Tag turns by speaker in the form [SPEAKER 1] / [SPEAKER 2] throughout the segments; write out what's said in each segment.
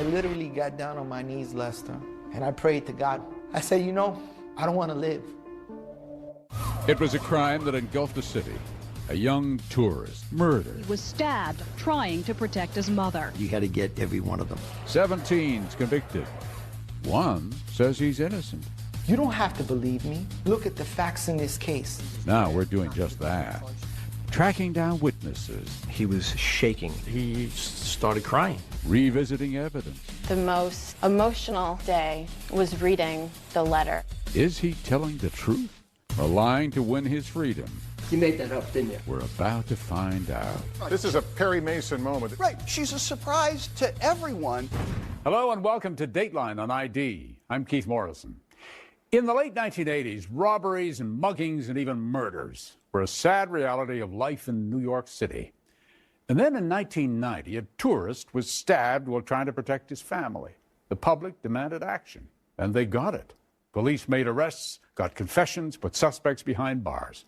[SPEAKER 1] literally got down on my knees, Lester, and I prayed to God. I said, you know, I don't want to live.
[SPEAKER 2] It was a crime that engulfed a city. A young tourist murdered.
[SPEAKER 3] He was stabbed trying to protect his mother.
[SPEAKER 4] You had to get every one of them.
[SPEAKER 2] 17's convicted. One says he's innocent.
[SPEAKER 1] You don't have to believe me. Look at the facts in this case.
[SPEAKER 2] Now we're doing just that. Tracking down witnesses.
[SPEAKER 4] He was shaking. He started crying.
[SPEAKER 2] Revisiting evidence.
[SPEAKER 5] The most emotional day was reading the letter.
[SPEAKER 2] Is he telling the truth or lying to win his freedom?
[SPEAKER 4] You made that up, didn't you?
[SPEAKER 2] We're about to find out.
[SPEAKER 6] This is a Perry Mason moment.
[SPEAKER 7] Right, she's a surprise to everyone.
[SPEAKER 2] Hello and welcome to Dateline on ID. I'm Keith Morrison. In the late 1980s, robberies and muggings and even murders were a sad reality of life in New York City. And then in 1990, a tourist was stabbed while trying to protect his family. The public demanded action, and they got it. Police made arrests, got confessions, put suspects behind bars.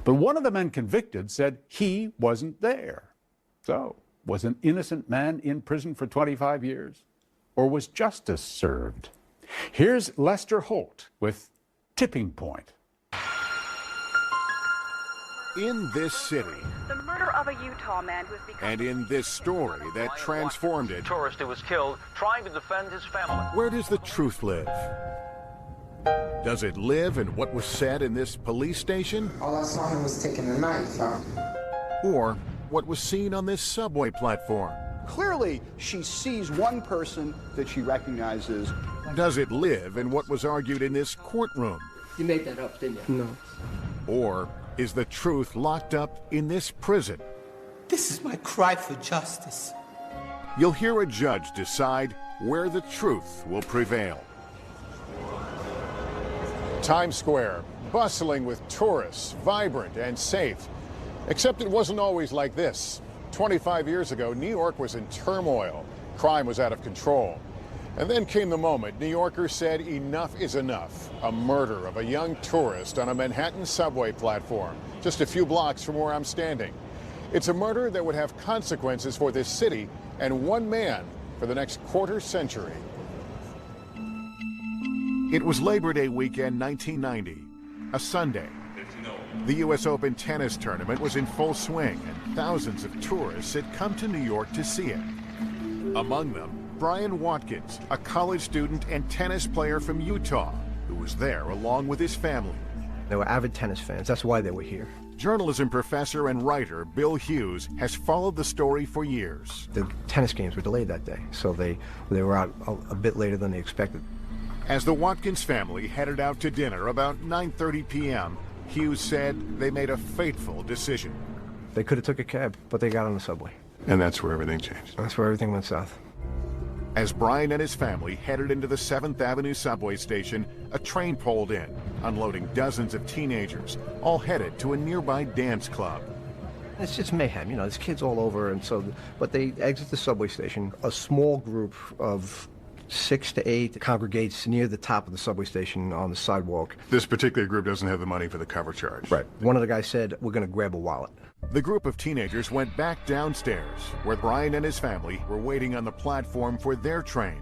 [SPEAKER 2] But one of the men convicted said he wasn't there. So, was an innocent man in prison for 25 years? Or was justice served? Here's Lester Holt with Tipping Point.
[SPEAKER 8] In this city,
[SPEAKER 9] the murder of a Utah man who has become...
[SPEAKER 8] and in this story that transformed it,
[SPEAKER 10] tourist who was killed trying to defend his family.
[SPEAKER 8] Where does the truth live? Does it live in what was said in this police station?
[SPEAKER 11] All I saw him was taking a knife out.
[SPEAKER 8] Or what was seen on this subway platform?
[SPEAKER 7] Clearly, she sees one person that she recognizes.
[SPEAKER 8] Does it live in what was argued in this courtroom?
[SPEAKER 4] You made that up, didn't you? No.
[SPEAKER 8] Or is the truth locked up in this prison?
[SPEAKER 1] This is my cry for justice.
[SPEAKER 8] You'll hear a judge decide where the truth will prevail.
[SPEAKER 6] Times Square, bustling with tourists, vibrant and safe. Except it wasn't always like this. 25 years ago, New York was in turmoil. Crime was out of control. And then came the moment New Yorkers said enough is enough. A murder of a young tourist on a Manhattan subway platform, just a few blocks from where I'm standing. It's a murder that would have consequences for this city and one man for the next quarter century.
[SPEAKER 8] It was Labor Day weekend 1990, a Sunday. The U.S. Open tennis tournament was in full swing, and thousands of tourists had come to New York to see it. Among them, Brian Watkins, a college student and tennis player from Utah, who was there along with his family.
[SPEAKER 4] They were avid tennis fans. That's why they were here.
[SPEAKER 8] Journalism professor and writer Bill Hughes has followed the story for years.
[SPEAKER 4] The tennis games were delayed that day, so they were out a bit later than they expected.
[SPEAKER 8] As the Watkins family headed out to dinner about 9:30 p.m., Hughes said they made a fateful decision.
[SPEAKER 4] They could have took a cab, but they got on the subway.
[SPEAKER 6] And that's where everything changed.
[SPEAKER 4] That's where everything went south.
[SPEAKER 8] As Brian and his family headed into the 7th Avenue subway station, a train pulled in, unloading dozens of teenagers, all headed to a nearby dance club.
[SPEAKER 4] It's just mayhem, you know, there's kids all over, and so, but they exit the subway station. A small group of 6 to 8 congregates near the top of the subway station on the sidewalk.
[SPEAKER 6] This particular group doesn't have the money for the cover charge.
[SPEAKER 4] Right. One of the guys said, "We're going to grab a wallet."
[SPEAKER 8] The group of teenagers went back downstairs, where Brian and his family were waiting on the platform for their train.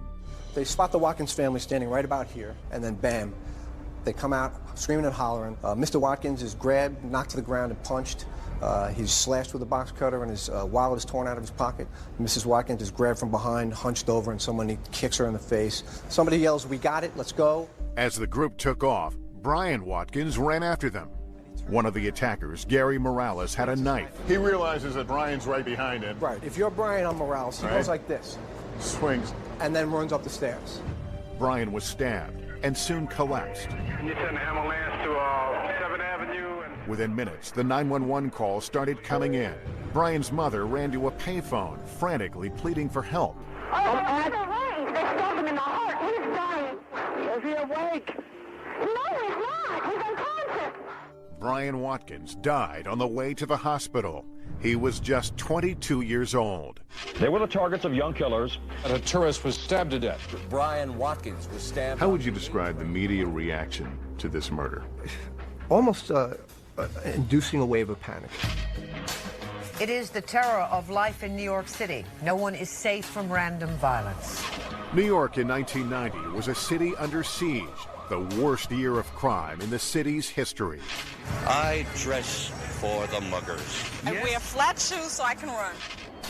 [SPEAKER 4] They spot the Watkins family standing right about here, and then bam, they come out screaming and hollering. Mr. Watkins is grabbed, knocked to the ground, and punched. He's slashed with a box cutter, and his wallet is torn out of his pocket. Mrs. Watkins is grabbed from behind, hunched over, and somebody kicks her in the face. Somebody yells, "We got it, let's go."
[SPEAKER 8] As the group took off, Brian Watkins ran after them. One of the attackers, Gary Morales, had a knife.
[SPEAKER 6] He realizes that Brian's right behind him.
[SPEAKER 4] Right. If you're Brian, I'm Morales. He goes like this.
[SPEAKER 6] Swings.
[SPEAKER 4] And then runs up the stairs.
[SPEAKER 8] Brian was stabbed and soon collapsed.
[SPEAKER 12] Can you send an ambulance to 7th Avenue?
[SPEAKER 8] Within minutes, the 911 call started coming in. Brian's mother ran to a payphone, frantically pleading for help.
[SPEAKER 13] Oh, he's awake. They stabbed him in the heart. He's dying. Is he awake? No, he's not. He's unconscious.
[SPEAKER 8] Brian Watkins died on the way to the hospital. He was just 22 years old.
[SPEAKER 10] They were the targets of young killers.
[SPEAKER 6] And a tourist was stabbed to death.
[SPEAKER 14] Brian Watkins was stabbed.
[SPEAKER 6] How would you describe the media reaction to this murder?
[SPEAKER 4] Almost inducing a wave of panic.
[SPEAKER 15] It is the terror of life in New York City. No one is safe from random violence.
[SPEAKER 8] New York in 1990 was a city under siege, the worst year of crime in the city's history.
[SPEAKER 14] I dress for the muggers.
[SPEAKER 15] I wear flat shoes so I can run.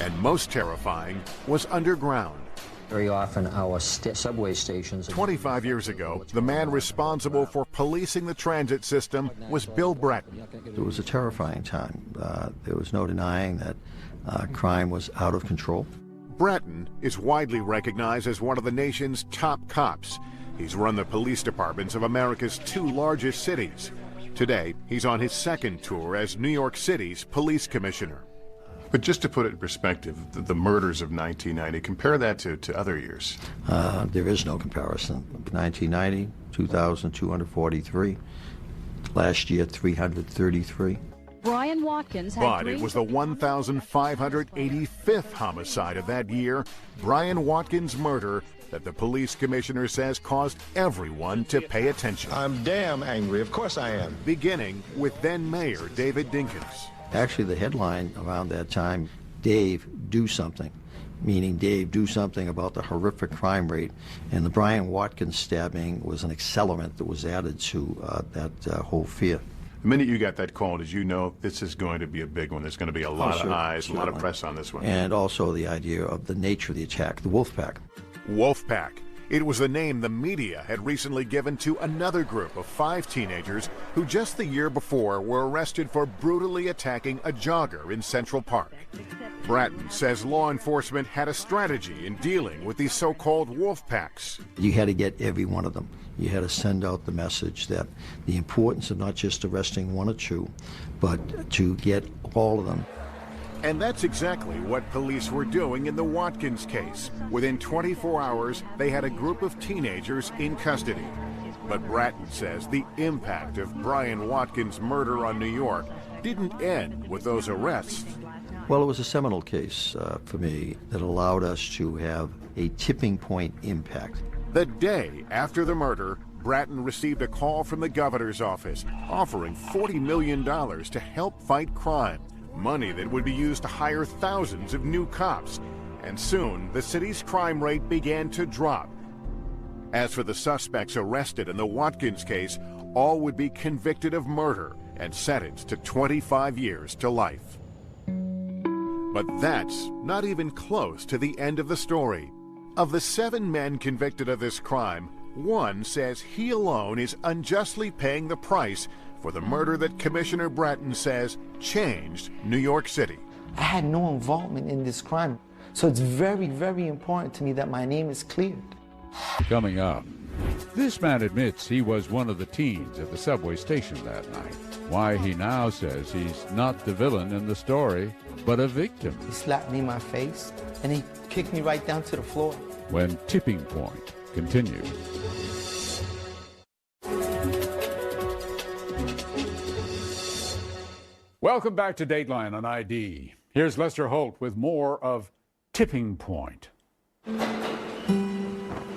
[SPEAKER 8] And most terrifying was underground.
[SPEAKER 16] Very often our subway stations...
[SPEAKER 8] 25 years ago, the man responsible for policing the transit system was Bill Bratton.
[SPEAKER 17] It was a terrifying time. There was no denying that crime was out of control.
[SPEAKER 8] Bratton is widely recognized as one of the nation's top cops. He's run the police departments of America's two largest cities. Today, he's on his second tour as New York City's police commissioner.
[SPEAKER 6] But just to put it in perspective, the murders of 1990, compare that to other years.
[SPEAKER 17] There is no comparison. 1990, 2,243. Last year, 333.
[SPEAKER 3] Brian Watkins had
[SPEAKER 8] But it was the 1,585th homicide of that year, Brian Watkins' murder, that the police commissioner says caused everyone to pay attention.
[SPEAKER 14] I'm damn angry. Of course I am.
[SPEAKER 8] Beginning with then Mayor David Dinkins.
[SPEAKER 17] Actually, the headline around that time, Dave, do something, meaning Dave, do something about the horrific crime rate. And the Brian Watkins stabbing was an accelerant that was added to that whole fear.
[SPEAKER 6] The minute you got that call, did you know this is going to be a big one? There's going to be a lot of eyes, a lot of press on this one.
[SPEAKER 17] And also the idea of the nature of the attack, the wolf pack.
[SPEAKER 8] Wolf Pack. It was the name the media had recently given to another group of 5 teenagers who just the year before were arrested for brutally attacking a jogger in Central Park. Bratton says law enforcement had a strategy in dealing with these so-called wolf packs.
[SPEAKER 17] You had to get every one of them. You had to send out the message that the importance of not just arresting 1 or 2, but to get all of them.
[SPEAKER 8] And that's exactly what police were doing in the Watkins case. Within 24 hours, they had a group of teenagers in custody. But Bratton says the impact of Brian Watkins' murder on New York didn't end with those arrests.
[SPEAKER 17] Well, it was a seminal case for me that allowed us to have a tipping point impact.
[SPEAKER 8] The day after the murder, Bratton received a call from the governor's office offering $40 million to help fight crime. Money that would be used to hire thousands of new cops. And soon, the city's crime rate began to drop. As for the suspects arrested in the Watkins case, all would be convicted of murder and sentenced to 25 years to life. But that's not even close to the end of the story. Of the 7 men convicted of this crime, 1 says he alone is unjustly paying the price for the murder that Commissioner Bratton says changed New York City.
[SPEAKER 1] I had no involvement in this crime, so it's very, very important to me that my name is cleared.
[SPEAKER 2] Coming up, this man admits he was one of the teens at the subway station that night. Why he now says he's not the villain in the story, but a victim.
[SPEAKER 1] He slapped me in my face, and he kicked me right down to the floor.
[SPEAKER 2] When Tipping Point continues. Welcome back to Dateline on ID. Here's Lester Holt with more of Tipping Point.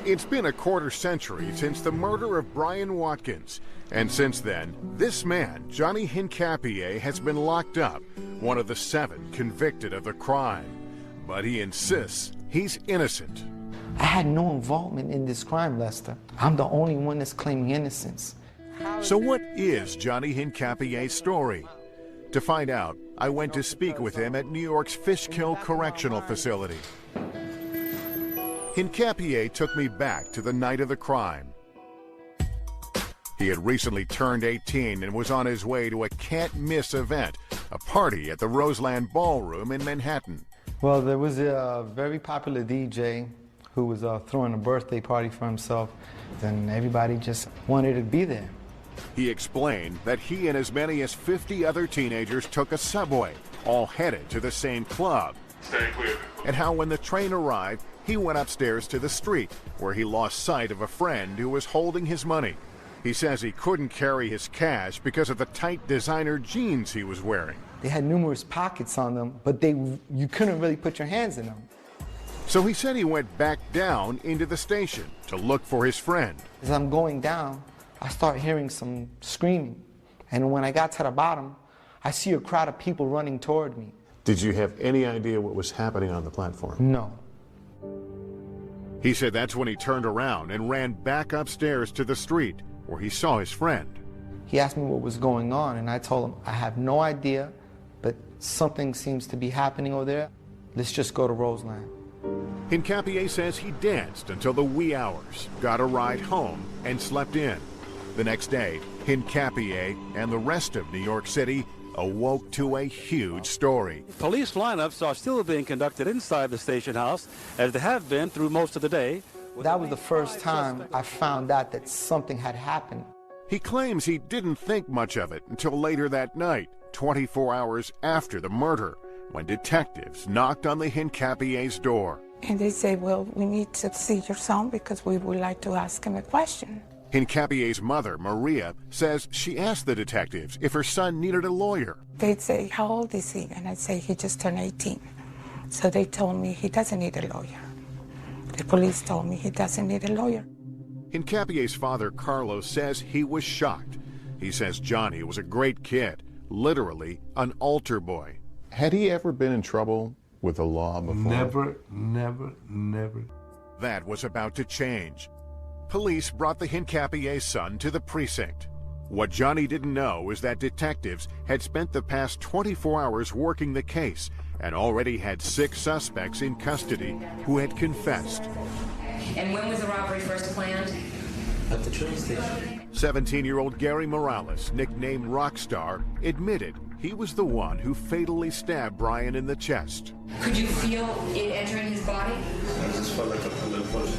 [SPEAKER 8] It's been a quarter century since the murder of Brian Watkins. And since then, this man, Johnny Hincapie, has been locked up, one of the 7 convicted of the crime. But he insists he's innocent.
[SPEAKER 1] I had no involvement in this crime, Lester. I'm the only one that's claiming innocence.
[SPEAKER 8] So what is Johnny Hincapie's story? To find out, I went to speak with him at New York's Fishkill Correctional Facility. Hincapie took me back to the night of the crime. He had recently turned 18 and was on his way to a can't-miss event, a party at the Roseland Ballroom in Manhattan.
[SPEAKER 1] Well, there was a very popular DJ who was throwing a birthday party for himself, and everybody just wanted to be there.
[SPEAKER 8] He explained that he and as many as 50 other teenagers took a subway, all headed to the same club.
[SPEAKER 12] Stay clear.
[SPEAKER 8] And how when the train arrived, he went upstairs to the street, where he lost sight of a friend who was holding his money. He says he couldn't carry his cash because of the tight designer jeans he was wearing.
[SPEAKER 1] They had numerous pockets on them, but you couldn't really put your hands in them.
[SPEAKER 8] So he said he went back down into the station to look for his friend.
[SPEAKER 1] As I'm going down, I start hearing some screaming. And when I got to the bottom, I see a crowd of people running toward me.
[SPEAKER 6] Did you have any idea what was happening on the platform?
[SPEAKER 1] No.
[SPEAKER 8] He said that's when he turned around and ran back upstairs to the street where he saw his friend.
[SPEAKER 1] He asked me what was going on, and I told him, I have no idea, but something seems to be happening over there. Let's just go to Roseland.
[SPEAKER 8] Hincapie says he danced until the wee hours, got a ride home, and slept in. The next day, Hincapie and the rest of New York City awoke to a huge story.
[SPEAKER 18] Police lineups are still being conducted inside the station house, as they have been through most of the day.
[SPEAKER 1] That was the first time I found out that something had happened.
[SPEAKER 8] He claims he didn't think much of it until later that night, 24 hours after the murder, when detectives knocked on the Hincapie's door.
[SPEAKER 11] And they say, well, we need to see your son because we would like to ask him a question.
[SPEAKER 8] Hincapie's mother, Maria, says she asked the detectives if her son needed a lawyer.
[SPEAKER 11] They'd say, how old is he? And I'd say, he just turned 18. So they told me he doesn't need a lawyer. The police told me he doesn't need a lawyer.
[SPEAKER 8] Hincapie's father, Carlos, says he was shocked. He says Johnny was a great kid, literally an altar boy.
[SPEAKER 6] Had he ever been in trouble with the law before?
[SPEAKER 19] Never.
[SPEAKER 8] That was about to change. Police brought the Hincapie son to the precinct. What Johnny didn't know is that detectives had spent the past 24 hours working the case and already had 6 suspects in custody who had confessed.
[SPEAKER 20] And when was the robbery first planned?
[SPEAKER 19] At the train station.
[SPEAKER 8] 17-year-old Gary Morales, nicknamed Rockstar, admitted he was the one who fatally stabbed Brian in the chest.
[SPEAKER 20] Could you feel it entering his body?
[SPEAKER 19] I just felt like a bullet push.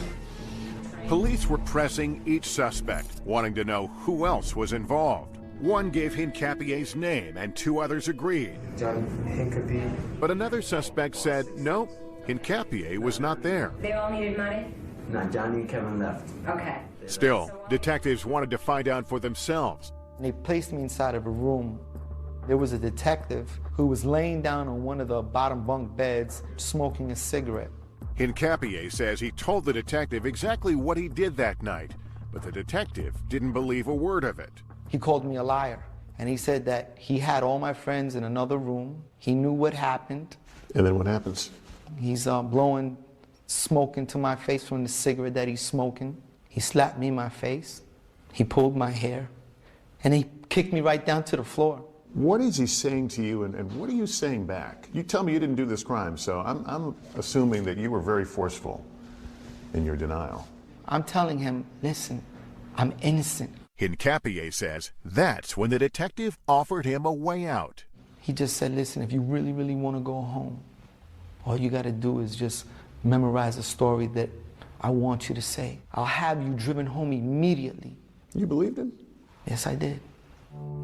[SPEAKER 8] Police were pressing each suspect, wanting to know who else was involved. One gave Hincapie's name and 2 others agreed.
[SPEAKER 19] Johnny Hincapie.
[SPEAKER 8] But another suspect said, no, Hincapie was not there.
[SPEAKER 20] They all needed money?
[SPEAKER 19] No, Johnny and Kevin left.
[SPEAKER 20] Okay.
[SPEAKER 8] Still, detectives wanted to find out for themselves.
[SPEAKER 1] They placed me inside of a room. There was a detective who was laying down on one of the bottom bunk beds, smoking a cigarette.
[SPEAKER 8] Hincapie says he told the detective exactly what he did that night, but the detective didn't believe a word of it.
[SPEAKER 1] He called me a liar, and he said that he had all my friends in another room. He knew what happened.
[SPEAKER 6] And then what happens?
[SPEAKER 1] He's blowing smoke into my face from the cigarette that he's smoking. He slapped me in my face. He pulled my hair, and he kicked me right down to the floor.
[SPEAKER 6] What is he saying to you, and what are you saying back? You tell me you didn't do this crime, so I'm assuming that you were very forceful in your denial.
[SPEAKER 1] I'm telling him, listen, I'm innocent.
[SPEAKER 8] Hincapie says that's when the detective offered him a way out.
[SPEAKER 1] He just said, listen, if you really, really want to go home, all you got to do is just memorize a story that I want you to say. I'll have you driven home immediately.
[SPEAKER 6] You believed him?
[SPEAKER 1] Yes, I did.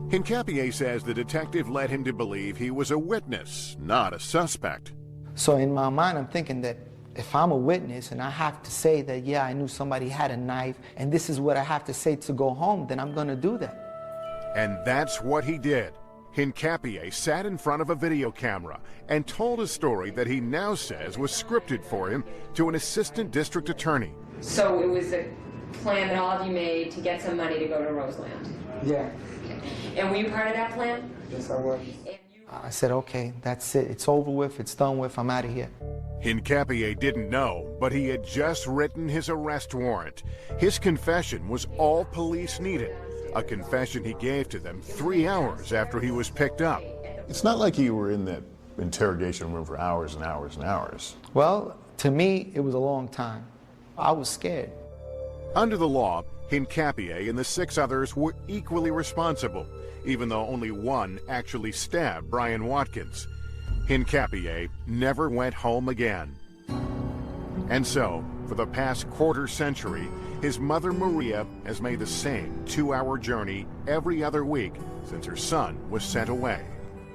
[SPEAKER 8] Hincapie says the detective led him to believe he was a witness, not a suspect.
[SPEAKER 1] So in my mind, I'm thinking that if I'm a witness and I have to say that, yeah, I knew somebody had a knife and this is what I have to say to go home, then I'm going to do that.
[SPEAKER 8] And that's what he did. Hincapie sat in front of a video camera and told a story that he now says was scripted for him to an assistant district attorney.
[SPEAKER 20] So it was a plan that all of you made to get some money to go to Roseland?
[SPEAKER 19] Yeah.
[SPEAKER 20] And were you part of that plan?
[SPEAKER 19] Yes, I was.
[SPEAKER 1] I said, okay, that's it. It's over with. It's done with. I'm out of here.
[SPEAKER 8] Hincapie didn't know, but he had just written his arrest warrant. His confession was all police needed, a confession he gave to them 3 hours after he was picked up.
[SPEAKER 6] It's not like you were in that interrogation room for hours and hours and hours.
[SPEAKER 1] Well, to me, it was a long time. I was scared.
[SPEAKER 8] Under the law, Hincapie and the 6 others were equally responsible, even though only one actually stabbed Brian Watkins. Hincapie never went home again. And so, for the past quarter century, his mother Maria has made the same 2-hour journey every other week since her son was sent away.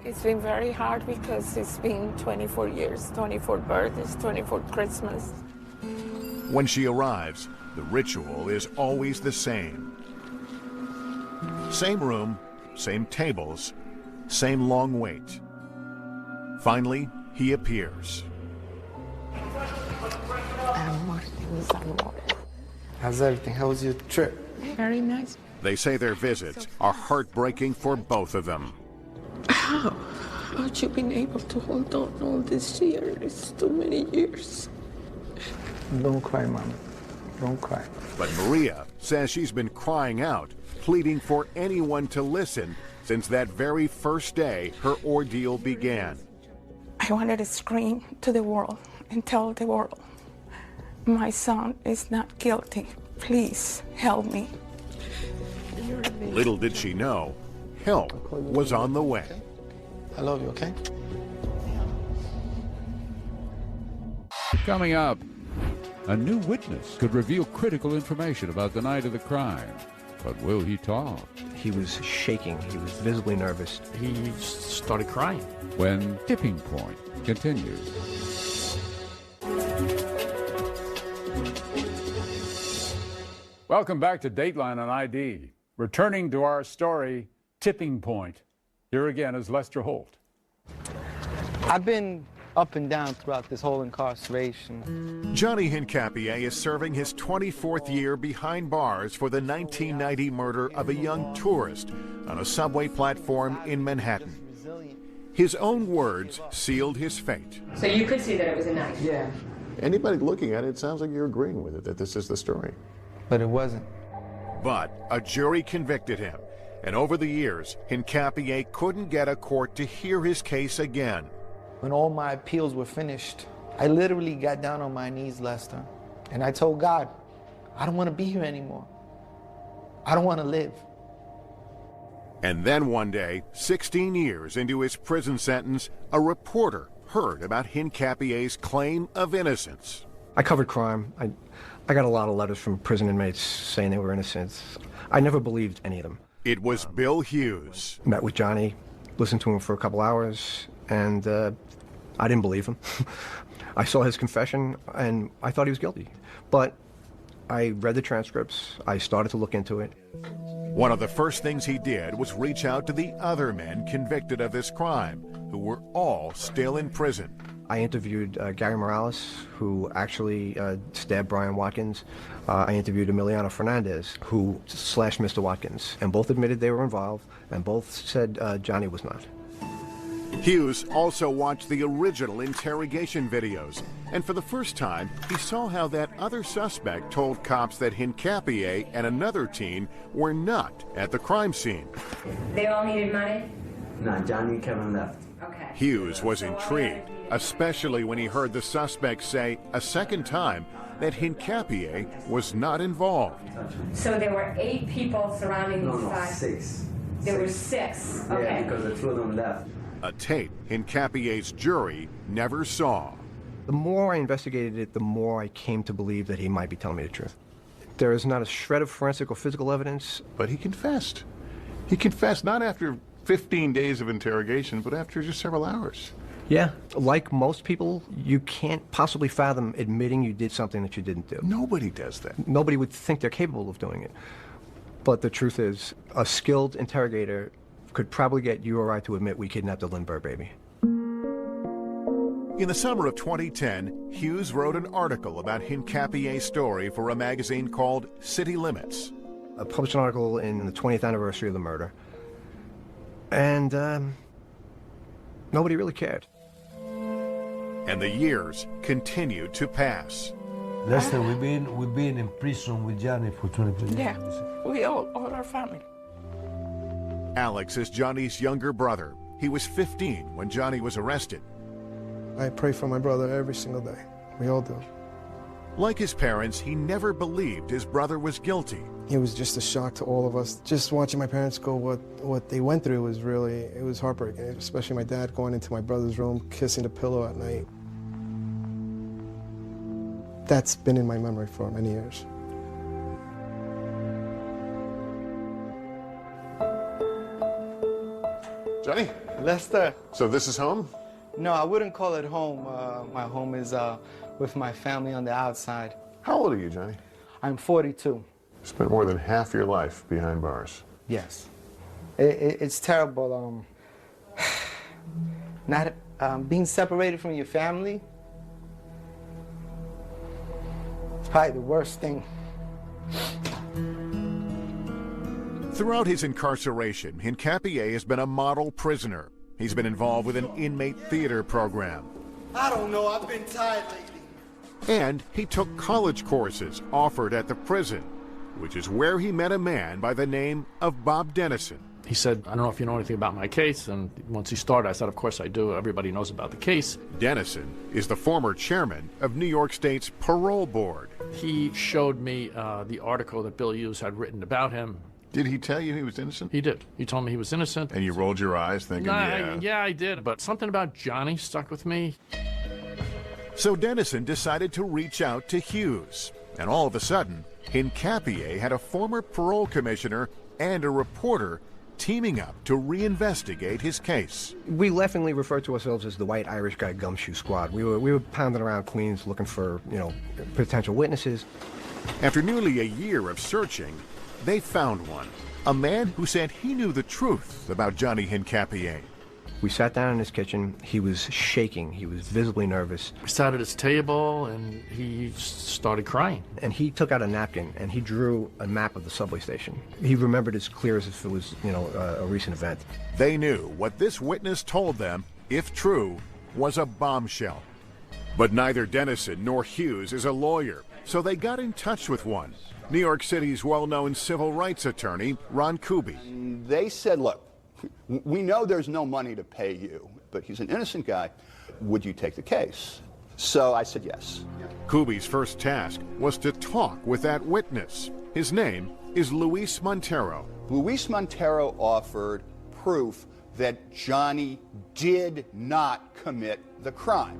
[SPEAKER 11] It's been very hard because it's been 24 years, 24 birthdays, 24 Christmas.
[SPEAKER 8] When she arrives, the ritual is always the same. Same room, same tables, same long wait. Finally, he appears.
[SPEAKER 1] How's everything? How was your trip?
[SPEAKER 11] Very nice.
[SPEAKER 8] They say their visits are heartbreaking for both of them.
[SPEAKER 11] How you been able to hold on all these years? It's too many years.
[SPEAKER 1] Don't cry, Mama. Don't cry.
[SPEAKER 8] But Maria says she's been crying out, pleading for anyone to listen since that very first day her ordeal began.
[SPEAKER 11] I wanted to scream to the world and tell the world, my son is not guilty. Please help me.
[SPEAKER 8] Little did she know, help was on the way.
[SPEAKER 1] I love you, okay?
[SPEAKER 2] Coming up, a new witness could reveal critical information about the night of the crime. But will he talk?
[SPEAKER 4] He was shaking. He was visibly nervous.
[SPEAKER 18] He started crying.
[SPEAKER 2] When Tipping Point continues. Welcome back to Dateline on ID. Returning to our story, Tipping Point. Here again is Lester Holt.
[SPEAKER 1] I've been up and down throughout this whole incarceration.
[SPEAKER 8] Johnny Hincapie is serving his 24th year behind bars for the 1990 murder of a young tourist on a subway platform in Manhattan. His own words sealed his fate.
[SPEAKER 20] So you could see that it was a knife?
[SPEAKER 1] Yeah.
[SPEAKER 6] Anybody looking at it, it sounds like you're agreeing with it, that this is the story.
[SPEAKER 1] But it wasn't.
[SPEAKER 8] But a jury convicted him, and over the years, Hincapie couldn't get a court to hear his case again.
[SPEAKER 1] When all my appeals were finished, I literally got down on my knees, Lester, and I told God, I don't want to be here anymore. I don't want to live.
[SPEAKER 8] And then one day, 16 years into his prison sentence, a reporter heard about Hincapie's claim of innocence.
[SPEAKER 4] I covered crime. I got a lot of letters from prison inmates saying they were innocent. I never believed any of them.
[SPEAKER 8] It was Bill Hughes.
[SPEAKER 4] Met with Johnny, listened to him for a couple hours, and I didn't believe him. I saw his confession, and I thought he was guilty. But I read the transcripts. I started to look into it.
[SPEAKER 8] One of the first things he did was reach out to the other men convicted of this crime, who were all still in prison.
[SPEAKER 4] I interviewed Gary Morales, who actually stabbed Brian Watkins. I interviewed Emiliano Fernandez, who slashed Mr. Watkins, and both admitted they were involved, and both said Johnny was not.
[SPEAKER 8] Hughes also watched the original interrogation videos, and for the first time, he saw how that other suspect told cops that Hincapie and another teen were not at the crime scene.
[SPEAKER 20] They all needed money?
[SPEAKER 19] No, Johnny and Kevin left.
[SPEAKER 20] Okay.
[SPEAKER 8] Hughes was intrigued, especially when he heard the suspect say a second time that Hincapie was not involved.
[SPEAKER 20] So there were 8 people surrounding these five?
[SPEAKER 19] 6.
[SPEAKER 20] There were 6, okay.
[SPEAKER 19] Yeah, because the 2 of them left.
[SPEAKER 8] A tape Hincapie's jury never saw.
[SPEAKER 4] The more I investigated it, the more I came to believe that he might be telling me the truth. There is not a shred of forensic or physical evidence.
[SPEAKER 6] But he confessed. He confessed not after 15 days of interrogation, but after just several hours.
[SPEAKER 4] Yeah, like most people, you can't possibly fathom admitting you did something that you didn't do.
[SPEAKER 6] Nobody does that.
[SPEAKER 4] Nobody would think they're capable of doing it. But the truth is, a skilled interrogator could probably get you or I to admit we kidnapped a Lindbergh baby.
[SPEAKER 8] In the summer of 2010, Hughes wrote an article about Hincapie's story for a magazine called City Limits.
[SPEAKER 4] I published an article in the 20th anniversary of the murder, and nobody really cared.
[SPEAKER 8] And the years continued to pass.
[SPEAKER 21] Lester, we've been in prison with Johnny for 20 years.
[SPEAKER 11] Yeah, we all our family.
[SPEAKER 8] Alex is Johnny's younger brother. He was 15 when Johnny was arrested.
[SPEAKER 22] I pray for my brother every single day. We all do.
[SPEAKER 8] Like his parents, he never believed his brother was guilty.
[SPEAKER 22] It was just a shock to all of us. Just watching my parents go, what they went through was really, it was heartbreaking, especially my dad going into my brother's room, kissing the pillow at night. That's been in my memory for many years.
[SPEAKER 6] Johnny?
[SPEAKER 1] Lester.
[SPEAKER 6] So this is home?
[SPEAKER 1] No, I wouldn't call it home. My home is with my family on the outside.
[SPEAKER 6] How old are you, Johnny?
[SPEAKER 1] I'm 42.
[SPEAKER 6] Spent more than half your life behind bars.
[SPEAKER 1] Yes. It's terrible. Not being separated from your family. It's probably the worst thing.
[SPEAKER 8] Throughout his incarceration, Hincapie has been a model prisoner. He's been involved with an inmate theater program.
[SPEAKER 1] I don't know, I've been tired lately.
[SPEAKER 8] And he took college courses offered at the prison, which is where he met a man by the name of Bob Dennison.
[SPEAKER 5] He said, I don't know if you know anything about my case, and once he started, I said, of course I do. Everybody knows about the case.
[SPEAKER 8] Dennison is the former chairman of New York State's parole board.
[SPEAKER 5] He showed me the article that Bill Hughes had written about him.
[SPEAKER 6] Did he tell you he was innocent?
[SPEAKER 5] He did. He told me he was innocent.
[SPEAKER 6] And you rolled your eyes thinking,
[SPEAKER 5] Yeah, I did. But something about Johnny stuck with me.
[SPEAKER 8] So Dennison decided to reach out to Hughes. And all of a sudden, Hincapie had a former parole commissioner and a reporter teaming up to reinvestigate his case.
[SPEAKER 4] We laughingly refer to ourselves as the White Irish Guy Gumshoe Squad. We were pounding around Queens looking for, potential witnesses.
[SPEAKER 8] After nearly a year of searching, they found one. A man who said he knew the truth about Johnny Hincapie.
[SPEAKER 4] We sat down in his kitchen. He was shaking. He was visibly nervous.
[SPEAKER 5] We sat at his table, and he started crying.
[SPEAKER 4] And he took out a napkin, and he drew a map of the subway station. He remembered as clear as if it was, a recent event.
[SPEAKER 8] They knew what this witness told them, if true, was a bombshell. But neither Dennison nor Hughes is a lawyer, so they got in touch with one. New York City's well-known civil rights attorney, Ron Kuby.
[SPEAKER 7] They said, look, we know there's no money to pay you, but he's an innocent guy. Would you take the case? So I said yes.
[SPEAKER 8] Kuby's first task was to talk with that witness. His name is Luis Montero.
[SPEAKER 7] Luis Montero offered proof that Johnny did not commit the crime.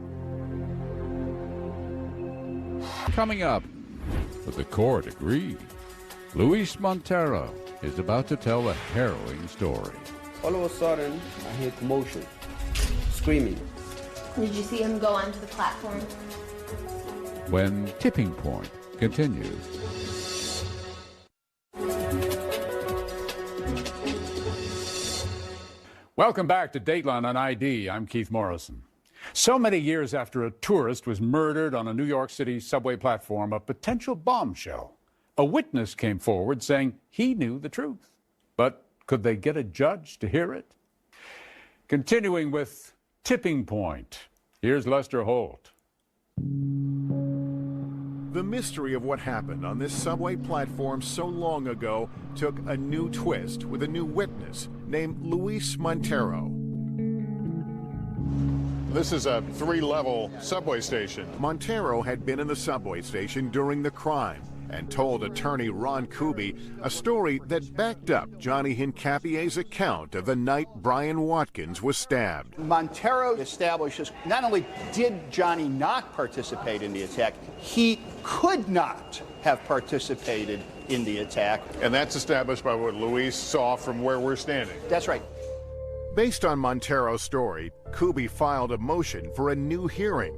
[SPEAKER 2] Coming up, but the court agreed. Luis Montero is about to tell a harrowing story.
[SPEAKER 19] All of a sudden, I hear commotion, screaming.
[SPEAKER 9] Did you see him go onto the platform?
[SPEAKER 2] When Tipping Point continues. Welcome back to Dateline on ID. I'm Keith Morrison. So many years after a tourist was murdered on a New York City subway platform, a potential bombshell, a witness came forward saying he knew the truth. But could they get a judge to hear it? Continuing with Tipping Point, here's Lester Holt.
[SPEAKER 8] The mystery of what happened on this subway platform so long ago took a new twist with a new witness named Luis Montero.
[SPEAKER 6] This is a 3-level subway station.
[SPEAKER 8] Montero had been in the subway station during the crime and told attorney Ron Kuby a story that backed up Johnny Hincapie's account of the night Brian Watkins was stabbed.
[SPEAKER 7] Montero establishes not only did Johnny not participate in the attack, he could not have participated in the attack.
[SPEAKER 6] And that's established by what Luis saw from where we're standing.
[SPEAKER 7] That's right.
[SPEAKER 8] Based on Montero's story, Kuby filed a motion for a new hearing.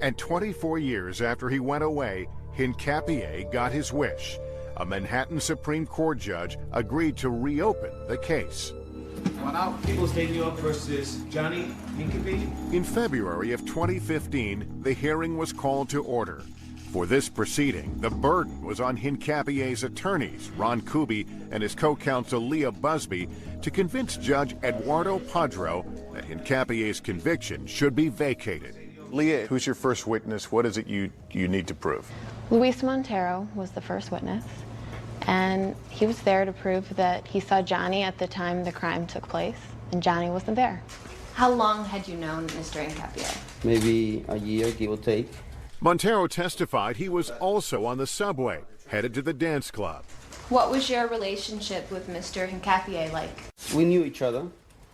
[SPEAKER 8] And 24 years after he went away, Hincapie got his wish. A Manhattan Supreme Court judge agreed to reopen the case.
[SPEAKER 23] Well, now, People State New York versus Johnny Hincapie.
[SPEAKER 8] In February of 2015, the hearing was called to order. For this proceeding, the burden was on Hincapie's attorneys, Ron Kuby and his co-counsel Leah Busby, to convince Judge Eduardo Padro that Hincapie's conviction should be vacated.
[SPEAKER 6] Leah, who's your first witness? What is it you need to prove?
[SPEAKER 9] Luis Montero was the first witness, and he was there to prove that he saw Johnny at the time the crime took place, and Johnny wasn't there. How long had you known Mr. Hincapie?
[SPEAKER 19] Maybe a year, give or take.
[SPEAKER 8] Montero testified he was also on the subway, headed to the dance club.
[SPEAKER 9] What was your relationship with Mr. Hincapie like?
[SPEAKER 19] We knew each other,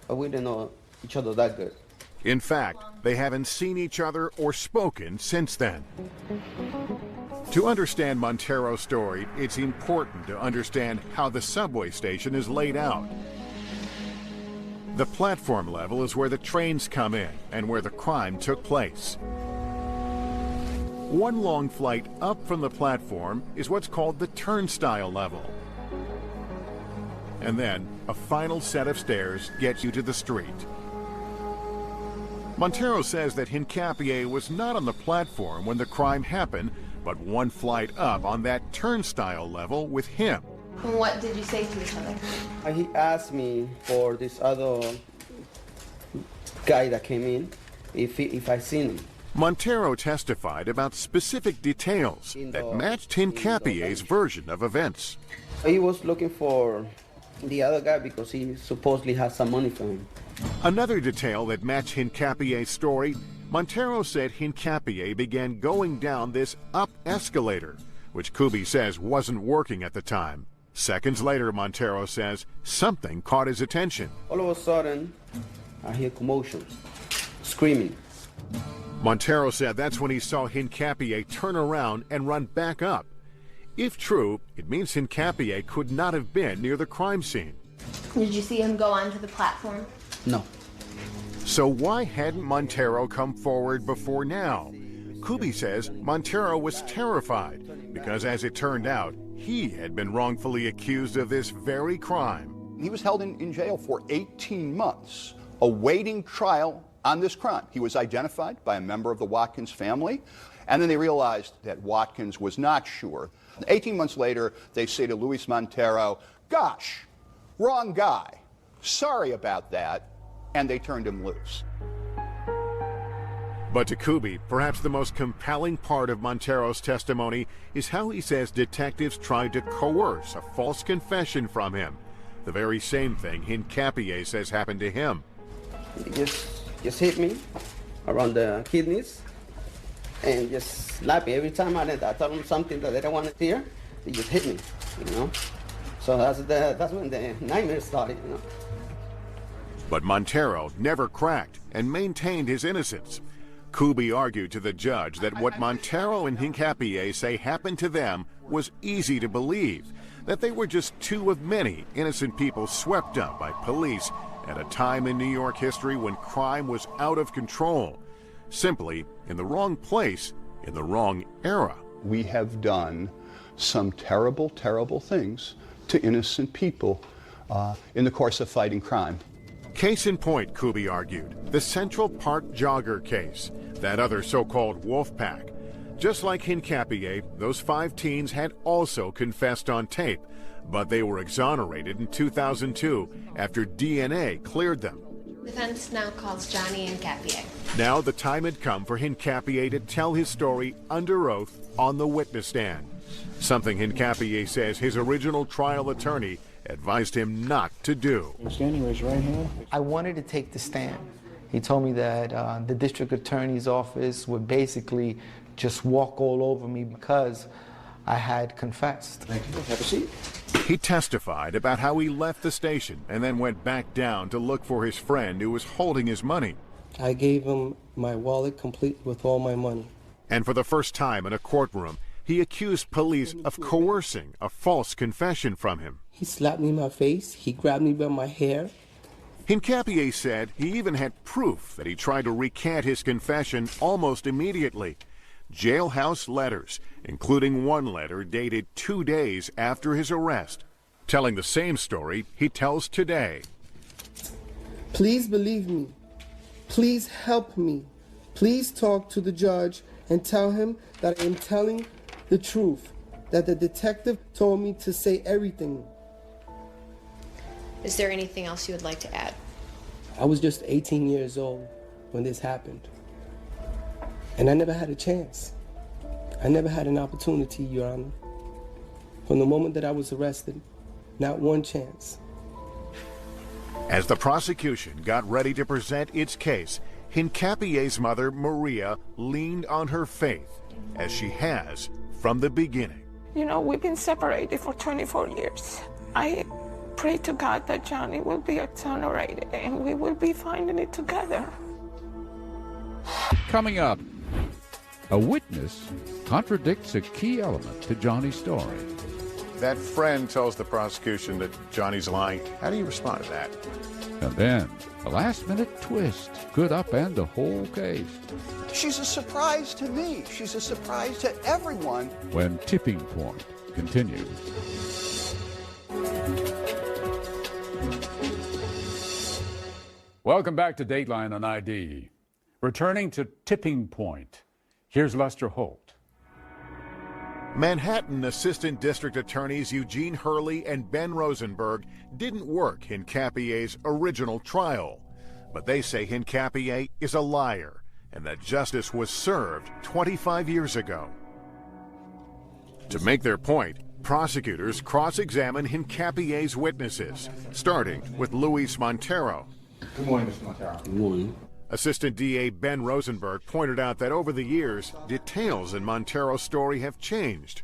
[SPEAKER 19] but we didn't know each other that good.
[SPEAKER 8] In fact, they haven't seen each other or spoken since then. To understand Montero's story, it's important to understand how the subway station is laid out. The platform level is where the trains come in and where the crime took place. One long flight up from the platform is what's called the turnstile level. And then a final set of stairs gets you to the street. Montero says that Hincapie was not on the platform when the crime happened, but one flight up on that turnstile level with him.
[SPEAKER 9] And what did you say to each other?
[SPEAKER 19] He asked me for this other guy that came in, if I seen him.
[SPEAKER 8] Montero testified about specific details that matched Hincapie's version of events.
[SPEAKER 19] He was looking for the other guy because he supposedly had some money for him.
[SPEAKER 8] Another detail that matched Hincapie's story, Montero said Hincapie began going down this up escalator, which Kubi says wasn't working at the time. Seconds later, Montero says something caught his attention.
[SPEAKER 19] All of a sudden, I hear commotion, screaming.
[SPEAKER 8] Montero said that's when he saw Hincapie turn around and run back up. If true, it means Hincapie could not have been near the crime scene.
[SPEAKER 9] Did you see him go onto the platform?
[SPEAKER 19] No.
[SPEAKER 8] So why hadn't Montero come forward before now? Kubi says Montero was terrified because, as it turned out, he had been wrongfully accused of this very crime.
[SPEAKER 7] He was held in jail for 18 months, awaiting trial on this crime. He was identified by a member of the Watkins family, and then they realized that Watkins was not sure. 18 months later, they say to Luis Montero, "Gosh, wrong guy. Sorry about that," and they turned him loose.
[SPEAKER 8] But to Kubi, perhaps the most compelling part of Montero's testimony is how he says detectives tried to coerce a false confession from him. The very same thing Hincapie says happened to him.
[SPEAKER 19] He just hit me around the kidneys and just slapped me. Every time I told him something that they don't want to hear, he just hit me, you know. So that's when the nightmare started, you know.
[SPEAKER 8] But Montero never cracked and maintained his innocence. Kubi argued to the judge that what Montero and Hincapie say happened to them was easy to believe, that they were just two of many innocent people swept up by police at a time in New York history when crime was out of control, simply in the wrong place, in the wrong era.
[SPEAKER 7] We have done some terrible, terrible things to innocent people in the course of fighting crime.
[SPEAKER 8] Case in point, Kubi argued, the Central Park jogger case, that other so-called wolf pack. Just like Hincapie, those 5 teens had also confessed on tape, but they were exonerated in 2002 after DNA cleared them.
[SPEAKER 9] Defense now calls Johnny Hincapie.
[SPEAKER 8] Now the time had come for Hincapie to tell his story under oath on the witness stand, something Hincapie says his original trial attorney advised him not to do.
[SPEAKER 4] Standing, raise your right hand.
[SPEAKER 1] I wanted to take the stand. He told me that the district attorney's office would basically just walk all over me because I had confessed.
[SPEAKER 4] Thank you. Have a seat.
[SPEAKER 8] He testified about how he left the station and then went back down to look for his friend who was holding his money.
[SPEAKER 22] I gave him my wallet complete with all my money.
[SPEAKER 8] And for the first time in a courtroom, he accused police of coercing a false confession from him.
[SPEAKER 22] He slapped me in my face. He grabbed me by my hair.
[SPEAKER 8] Hincapie said he even had proof that he tried to recant his confession almost immediately. Jailhouse letters, including one letter dated 2 days after his arrest, telling the same story he tells today.
[SPEAKER 22] Please believe me. Please help me. Please talk to the judge and tell him that I am telling the truth, that the detective told me to say everything.
[SPEAKER 9] Is there anything else you would like to add?
[SPEAKER 22] I was just 18 years old when this happened. And I never had a chance. I never had an opportunity, Your Honor. From the moment that I was arrested, not one chance.
[SPEAKER 8] As the prosecution got ready to present its case, Hincapie's mother, Maria, leaned on her faith, as she has from the beginning.
[SPEAKER 11] You know, we've been separated for 24 years. I pray to God that Johnny will be exonerated and we will be finding it together.
[SPEAKER 2] Coming up, a witness contradicts a key element to Johnny's story.
[SPEAKER 6] That friend tells the prosecution that Johnny's lying. How do you respond to that?
[SPEAKER 2] And then, a last-minute twist could upend the whole case.
[SPEAKER 7] She's a surprise to me. She's a surprise to everyone.
[SPEAKER 2] When Tipping Point continues. Welcome back to Dateline on ID. Returning to Tipping Point, here's Lester Holt.
[SPEAKER 8] Manhattan Assistant District Attorneys Eugene Hurley and Ben Rosenberg didn't work Hincapie's original trial, but they say Hincapie is a liar and that justice was served 25 years ago. To make their point, prosecutors cross-examine Hincapie's witnesses, starting with Luis Montero.
[SPEAKER 10] Good morning, Mr. Montero.
[SPEAKER 19] Good morning.
[SPEAKER 8] Assistant DA Ben Rosenberg pointed out that over the years, details in Montero's story have changed.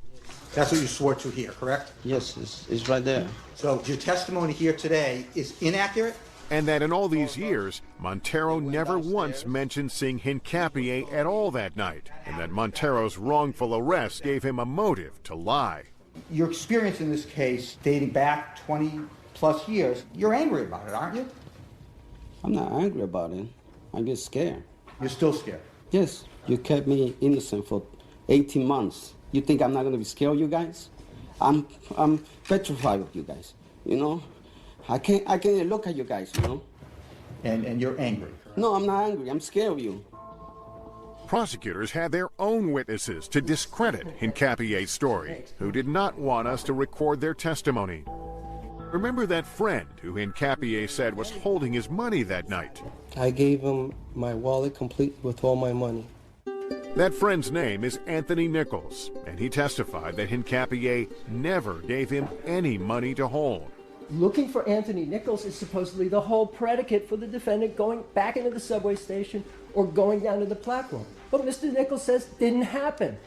[SPEAKER 10] That's what you swore to here, correct?
[SPEAKER 19] Yes, it's right there.
[SPEAKER 10] So your testimony here today is inaccurate?
[SPEAKER 8] And that in all these years, Montero never once mentioned seeing Hincapie at all that night, and that Montero's wrongful arrest gave him a motive to lie.
[SPEAKER 10] Your experience in this case dating back 20 plus years, you're angry about it, aren't you?
[SPEAKER 19] I'm not angry about it. I'm just scared.
[SPEAKER 10] You're still scared?
[SPEAKER 19] Yes. You kept me innocent for 18 months. You think I'm not going to be scared of you guys? I'm petrified of you guys, you know? I can't look at you guys, you know?
[SPEAKER 10] And you're angry?
[SPEAKER 19] No, I'm not angry. I'm scared of you.
[SPEAKER 8] Prosecutors had their own witnesses to discredit Hincapie's story, who did not want us to record their testimony. Remember that friend who Hincapie said was holding his money that night?
[SPEAKER 22] I gave him my wallet complete with all my money.
[SPEAKER 8] That friend's name is Anthony Nichols, and he testified that Hincapie never gave him any money to hold.
[SPEAKER 13] Looking for Anthony Nichols is supposedly the whole predicate for the defendant going back into the subway station or going down to the platform. But Mr. Nichols says didn't happen.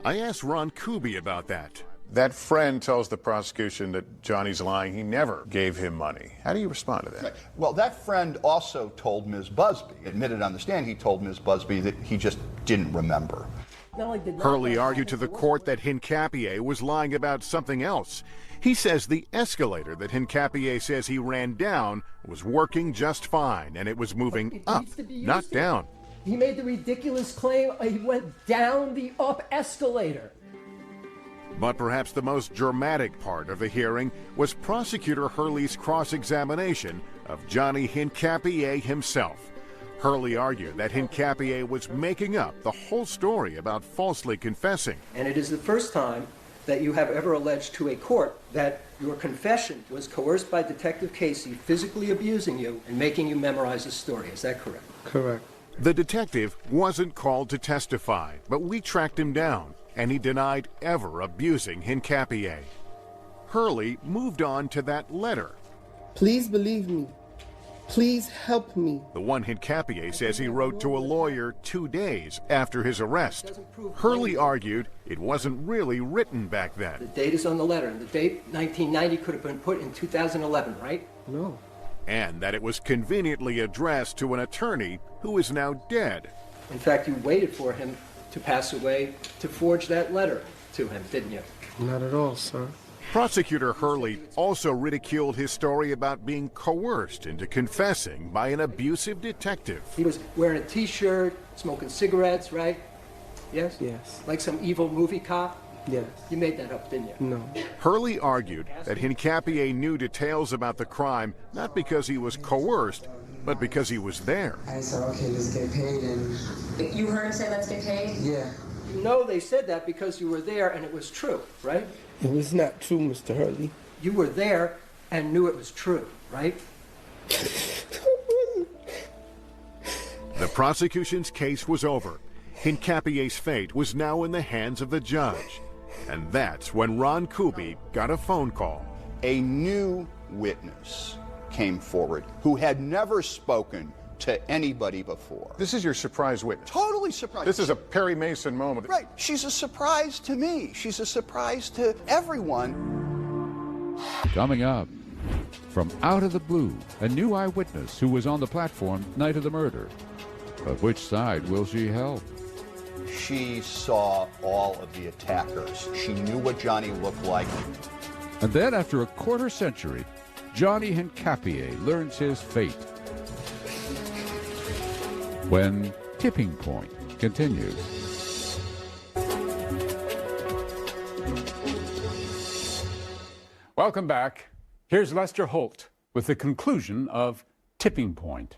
[SPEAKER 8] I asked Ron Kuby about that.
[SPEAKER 6] That friend tells the prosecution that Johnny's lying. He never gave him money. How do you respond to that?
[SPEAKER 7] Right. Well, that friend also told Ms. Busby, admitted on the stand, he told Ms. Busby that he just didn't remember.
[SPEAKER 8] Hurley argued to the court that Hincapie was lying about something else. He says the escalator that Hincapie says he ran down was working just fine, and it was moving up, not down.
[SPEAKER 13] He made the ridiculous claim he went down the up escalator.
[SPEAKER 8] But perhaps the most dramatic part of the hearing was Prosecutor Hurley's cross-examination of Johnny Hincapie himself. Hurley argued that Hincapie was making up the whole story about falsely confessing.
[SPEAKER 13] And it is the first time that you have ever alleged to a court that your confession was coerced by Detective Casey physically abusing you and making you memorize a story. Is that correct?
[SPEAKER 22] Correct.
[SPEAKER 8] The detective wasn't called to testify, but we tracked him down, and he denied ever abusing Hincapie. Hurley moved on to that letter.
[SPEAKER 22] Please believe me. Please help me.
[SPEAKER 8] The one Hincapie says he wrote to a lawyer 2 days after his arrest. Hurley argued it wasn't really written back then.
[SPEAKER 13] The date is on the letter, and the date 1990 could have been put in 2011, right?
[SPEAKER 22] No.
[SPEAKER 8] And that it was conveniently addressed to an attorney who is now dead.
[SPEAKER 13] In fact, you waited for him to pass away to forge that letter to him, didn't you?
[SPEAKER 22] Not at all, sir.
[SPEAKER 8] Prosecutor Hurley also ridiculed his story about being coerced into confessing by an abusive detective.
[SPEAKER 13] He was wearing a T-shirt, smoking cigarettes, right? Yes?
[SPEAKER 22] Yes.
[SPEAKER 13] Like some evil movie cop?
[SPEAKER 22] Yes.
[SPEAKER 13] You made that up, didn't you?
[SPEAKER 22] No.
[SPEAKER 8] Hurley argued that Hincapie knew details about the crime not because he was coerced, but because he was there.
[SPEAKER 15] I said, okay, let's get paid. And
[SPEAKER 20] you heard him say, let's get paid?
[SPEAKER 15] Yeah.
[SPEAKER 13] You know they said that because you were there and it was true, right?
[SPEAKER 22] It was not true, Mr. Hurley.
[SPEAKER 13] You were there and knew it was true, right?
[SPEAKER 8] The prosecution's case was over. Hincapie's fate was now in the hands of the judge. And that's when Ron Kuby got a phone call.
[SPEAKER 7] A new witness came forward who had never spoken to anybody before.
[SPEAKER 6] This is your surprise witness.
[SPEAKER 7] Totally surprised.
[SPEAKER 6] This is a Perry Mason moment.
[SPEAKER 7] Right. She's a surprise to me. She's a surprise to everyone.
[SPEAKER 2] Coming up, from out of the blue, a new eyewitness who was on the platform night of the murder. But which side will she help?
[SPEAKER 7] She saw all of the attackers. She knew what Johnny looked like.
[SPEAKER 2] And then, after a quarter century, Johnny Hincapie learns his fate. When Tipping Point continues. Welcome back. Here's Lester Holt with the conclusion of Tipping Point.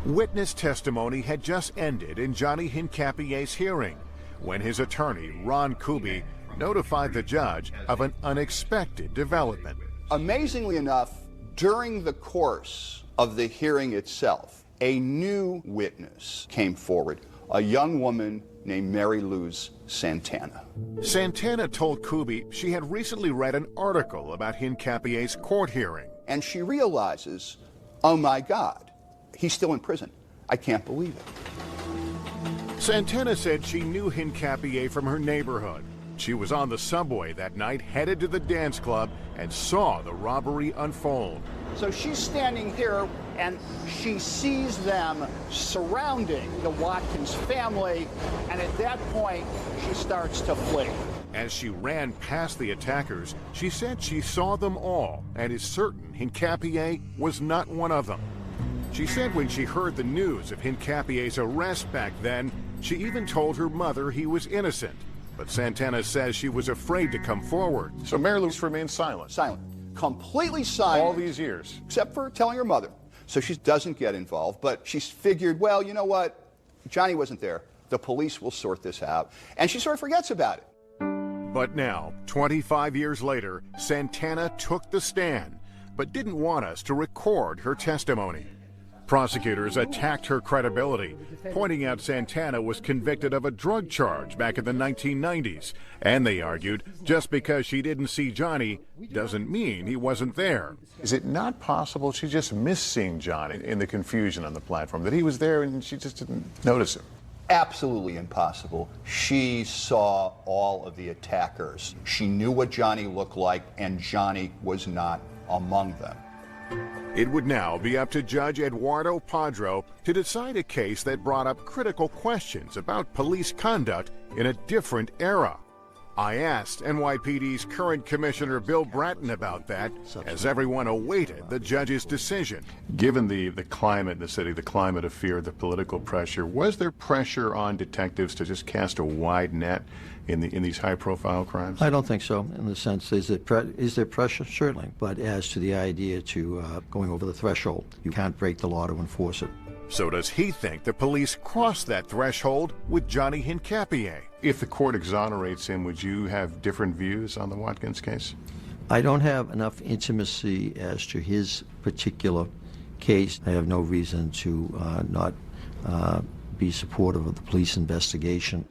[SPEAKER 8] Witness testimony had just ended in Johnny Hincapie's hearing when his attorney, Ron Kuby, notified the judge of an unexpected development.
[SPEAKER 7] Amazingly enough, during the course of the hearing itself, a new witness came forward, a young woman named Mary Luz Santana.
[SPEAKER 8] Santana told Kubi she had recently read an article about Hincapie's court hearing.
[SPEAKER 7] And she realizes, oh my God, he's still in prison. I can't believe it.
[SPEAKER 8] Santana said she knew Hincapie from her neighborhood. She was on the subway that night, headed to the dance club, and saw the robbery unfold.
[SPEAKER 7] So she's standing here, and she sees them surrounding the Watkins family, and at that point, she starts to flee.
[SPEAKER 8] As she ran past the attackers, she said she saw them all and is certain Hincapie was not one of them. She said when she heard the news of Hincapie's arrest back then, she even told her mother he was innocent. But Santana says she was afraid to come forward.
[SPEAKER 6] So Mary Luz remained silent?
[SPEAKER 7] Silent. Completely silent.
[SPEAKER 6] All these years?
[SPEAKER 7] Except for telling her mother. So she doesn't get involved, but she's figured, well, you know what? Johnny wasn't there. The police will sort this out. And she sort of forgets about it.
[SPEAKER 8] But now, 25 years later, Santana took the stand, but didn't want us to record her testimony. Prosecutors attacked her credibility, pointing out Santana was convicted of a drug charge back in the 1990s. And they argued, just because she didn't see Johnny doesn't mean he wasn't there.
[SPEAKER 6] Is it not possible she just missed seeing Johnny in the confusion on the platform, that he was there and she just didn't notice him?
[SPEAKER 7] Absolutely impossible. She saw all of the attackers. She knew what Johnny looked like, and Johnny was not among them.
[SPEAKER 8] It would now be up to Judge Eduardo Padro to decide a case that brought up critical questions about police conduct in a different era. I asked NYPD's current Commissioner Bill Bratton about that as everyone awaited the judge's decision.
[SPEAKER 6] Given the climate in the city, the climate of fear, the political pressure, was there pressure on detectives to just cast a wide net in these high-profile crimes?
[SPEAKER 17] I don't think so, in the sense, is there pressure? Certainly. But as to the idea to going over the threshold, you can't break the law to enforce it.
[SPEAKER 8] So does he think the police crossed that threshold with Johnny Hincapie?
[SPEAKER 6] If the court exonerates him, would you have different views on the Watkins case?
[SPEAKER 17] I don't have enough intimacy as to his particular case. I have no reason to not be supportive of the police investigation.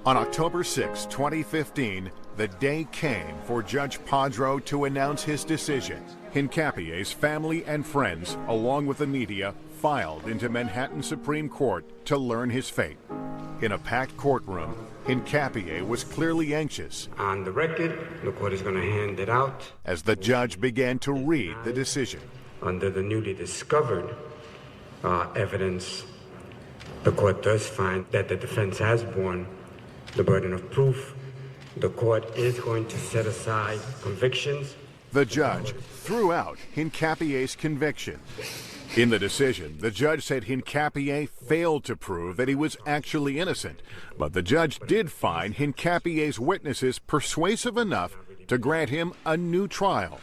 [SPEAKER 8] On October 6, 2015, the day came for Judge Padro to announce his decision. Hincapie's family and friends, along with the media, filed into Manhattan Supreme Court to learn his fate. In a packed courtroom, Hincapie was clearly anxious.
[SPEAKER 3] On the record, the court is going to hand it out.
[SPEAKER 8] As the judge began to read the decision.
[SPEAKER 3] Under the newly discovered evidence, the court does find that the defense has borne the burden of proof. The court is going to set aside convictions.
[SPEAKER 8] The judge threw out Hincapie's conviction. In the decision, the judge said Hincapie failed to prove that he was actually innocent, but the judge did find Hincapie's witnesses persuasive enough to grant him a new trial.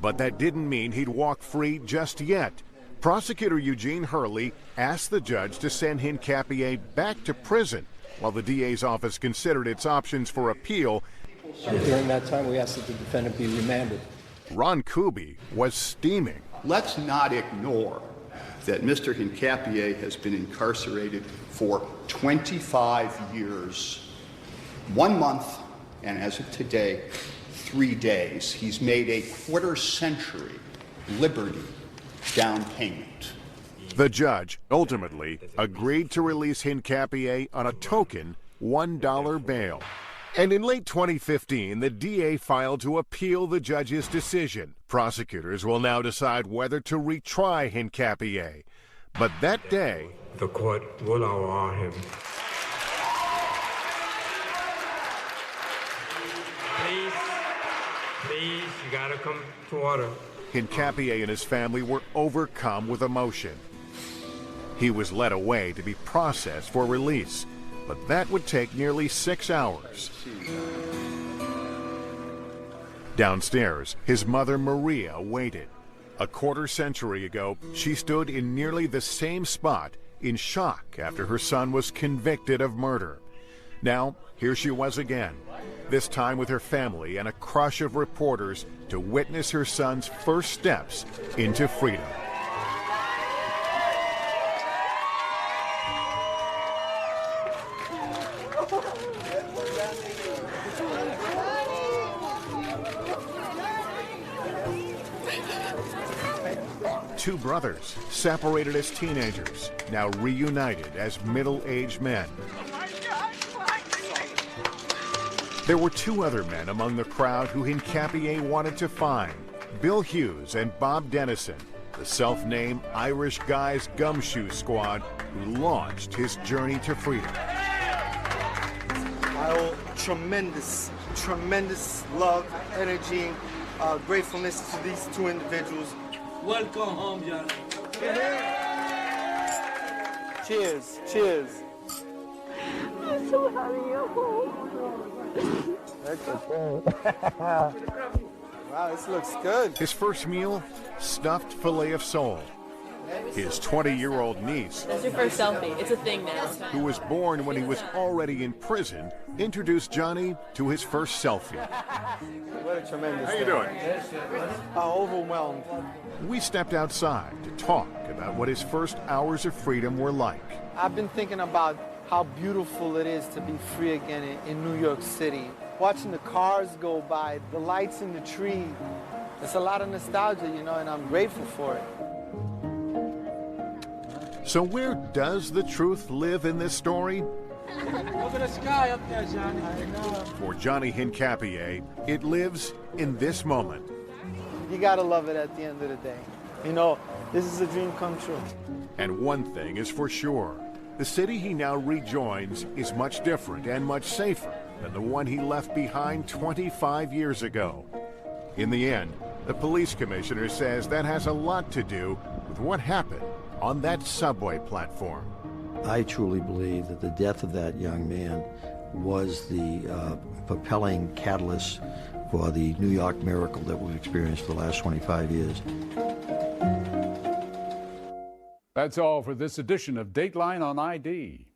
[SPEAKER 8] But that didn't mean he'd walk free just yet. Prosecutor Eugene Hurley asked the judge to send Hincapie back to prison while the DA's office considered its options for appeal.
[SPEAKER 13] During that time, we asked that the defendant be remanded.
[SPEAKER 8] Ron Kubi was steaming.
[SPEAKER 7] Let's not ignore that Mr. Hincapie has been incarcerated for 25 years, 1 month, and as of today, 3 days. He's made a quarter-century liberty down payment.
[SPEAKER 8] The judge ultimately agreed to release Hincapie on a token $1 bail. And in late 2015, the DA filed to appeal the judge's decision. Prosecutors will now decide whether to retry Hincapie. But that day,
[SPEAKER 3] the court will allow him. Please, you gotta come to order.
[SPEAKER 8] Hincapie and his family were overcome with emotion. He was led away to be processed for release, but that would take nearly 6 hours. Downstairs, his mother Maria waited. A quarter-century ago, she stood in nearly the same spot in shock after her son was convicted of murder. Now, here she was again, this time with her family and a crush of reporters to witness her son's first steps into freedom. two brothers, separated as teenagers, now reunited as middle-aged men. There were two other men among the crowd who Hincapie wanted to find, Bill Hughes and Bob Dennison, the self-named Irish Guys Gumshoe Squad who launched his journey to freedom.
[SPEAKER 12] I owe tremendous love, energy, gratefulness to these two individuals.
[SPEAKER 14] Welcome home, Johnny.
[SPEAKER 12] Cheers, cheers.
[SPEAKER 14] I'm so happy you're home.
[SPEAKER 12] Wow, this looks good.
[SPEAKER 8] His first meal, stuffed filet of sole. His 20-year-old niece,
[SPEAKER 16] That's your first selfie. It's a thing now.
[SPEAKER 8] who was born when he was already in prison, introduced Johnny to his first selfie.
[SPEAKER 12] What a tremendous
[SPEAKER 8] How you
[SPEAKER 12] thing.
[SPEAKER 8] doing?
[SPEAKER 12] Overwhelmed.
[SPEAKER 8] We stepped outside to talk about what his first hours of freedom were like.
[SPEAKER 12] I've been thinking about how beautiful it is to be free again in New York City. Watching the cars go by, the lights in the tree. It's a lot of nostalgia, you know, and I'm grateful for it.
[SPEAKER 8] So where does the truth live in this story?
[SPEAKER 14] Look at the sky up there, Johnny. I know.
[SPEAKER 8] For Johnny Hincapie, it lives in this moment.
[SPEAKER 12] You gotta love it at the end of the day. You know, this is a dream come true.
[SPEAKER 8] And one thing is for sure, the city he now rejoins is much different and much safer than the one he left behind 25 years ago. In the end, the police commissioner says that has a lot to do with what happened on that subway platform.
[SPEAKER 17] I truly believe that the death of that young man was the propelling catalyst for the New York miracle that we've experienced for the last 25 years.
[SPEAKER 2] That's all for this edition of Dateline on ID.